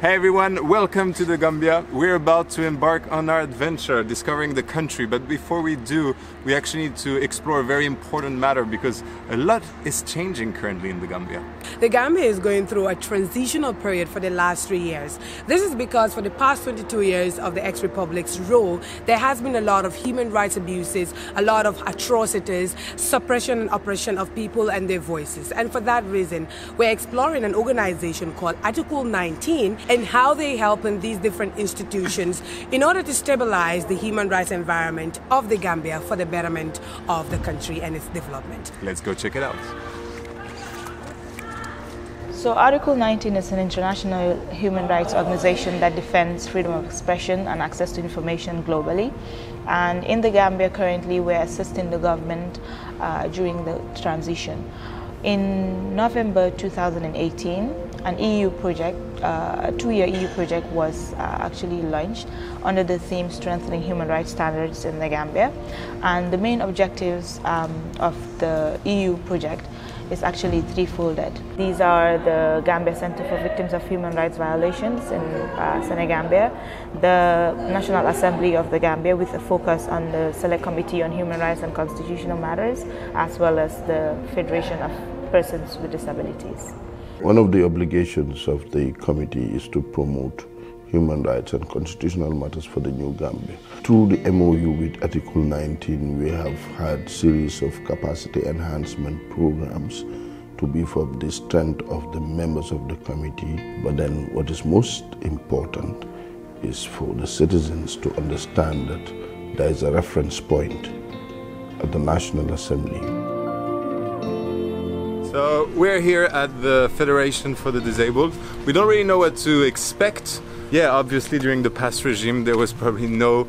Hey everyone, welcome to the Gambia. We're about to embark on our adventure discovering the country, but before we do, we actually need to explore a very important matter because a lot is changing currently in the Gambia. The Gambia is going through a transitional period for the last 3 years. This is because for the past 22 years of the ex-republic's rule, there has been a lot of human rights abuses, a lot of atrocities, suppression and oppression of people and their voices. And for that reason, we're exploring an organization called Article 19 and how they help in these different institutions in order to stabilize the human rights environment of the Gambia for the betterment of the country and its development. Let's go check it out. So Article 19 is an international human rights organization that defends freedom of expression and access to information globally. And in the Gambia currently we're assisting the government during the transition. In November 2018, an EU project, a 2-year EU project was actually launched under the theme Strengthening Human Rights Standards in the Gambia. And the main objectives of the EU project is actually threefolded. These are the Gambia Center for Victims of Human Rights Violations in Senegambia, the National Assembly of the Gambia with a focus on the Select Committee on Human Rights and Constitutional Matters, as well as the Federation of Persons with Disabilities. One of the obligations of the committee is to promote human rights and constitutional matters for the New Gambia. Through the MOU with Article 19, we have had a series of capacity enhancement programs to beef up the strength of the members of the committee. But then what is most important is for the citizens to understand that there is a reference point at the National Assembly. So we're here at the Federation for the Disabled. We don't really know what to expect. Yeah, obviously during the past regime there was probably no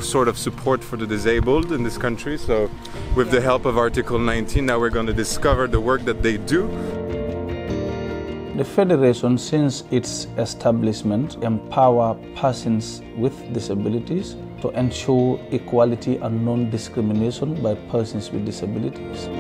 sort of support for the disabled in this country. So with the help of Article 19, now we're going to discover the work that they do. The Federation, since its establishment, empower persons with disabilities to ensure equality and non-discrimination by persons with disabilities.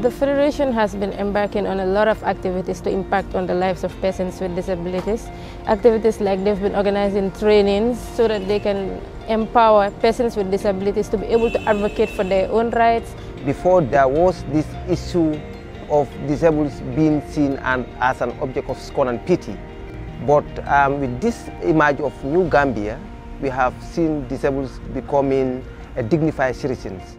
The Federation has been embarking on a lot of activities to impact on the lives of persons with disabilities. Activities like they've been organizing trainings so that they can empower persons with disabilities to be able to advocate for their own rights. Before there was this issue of disabled being seen as an object of scorn and pity. But with this image of New Gambia, we have seen disabled becoming dignified citizens.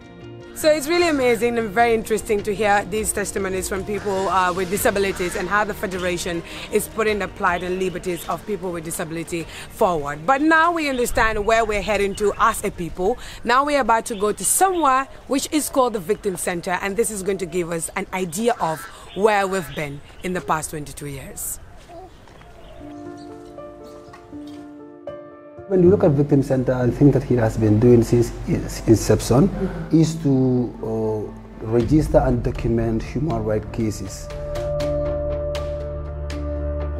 So it's really amazing and very interesting to hear these testimonies from people with disabilities and how the Federation is putting the plight and liberties of people with disability forward. But now we understand where we're heading to as a people. Now we're about to go to somewhere which is called the Victim Center, and this is going to give us an idea of where we've been in the past 22 years. When you look at Victim Center, the thing that he has been doing since its inception is to register and document human rights cases.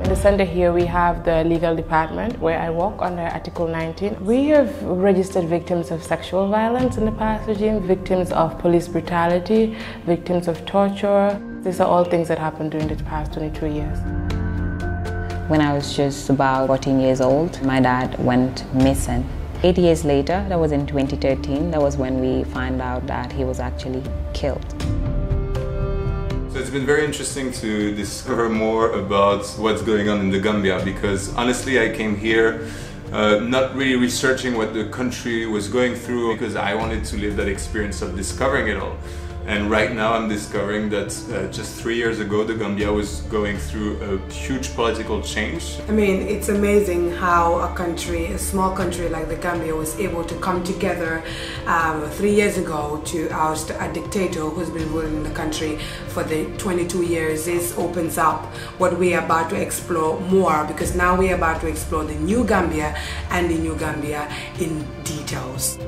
In the center here we have the legal department where I work under Article 19. We have registered victims of sexual violence in the past regime, victims of police brutality, victims of torture. These are all things that happened during the past 22 years. When I was just about 14 years old, my dad went missing. 8 years later, that was in 2013, that was when we found out that he was actually killed. So it's been very interesting to discover more about what's going on in the Gambia because honestly I came here not really researching what the country was going through because I wanted to live that experience of discovering it all. And right now I'm discovering that just 3 years ago the Gambia was going through a huge political change. I mean, it's amazing how a country, a small country like the Gambia, was able to come together 3 years ago to oust a dictator who's been ruling the country for the 22 years. This opens up what we are about to explore more because now we are about to explore the New Gambia and the New Gambia in details.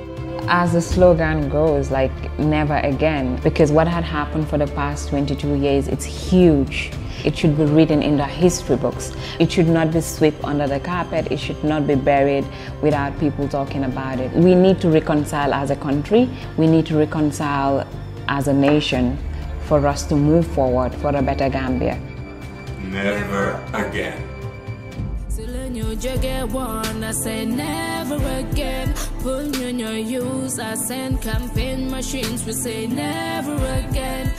As the slogan goes, like never again, because what had happened for the past 22 years, it's huge. It should be written in the history books. It should not be swept under the carpet. It should not be buried without people talking about it. We need to reconcile as a country. We need to reconcile as a nation for us to move forward for a better Gambia. Never again. you get one, I say never again. Pull you on your use, I send campaign machines, we say never again.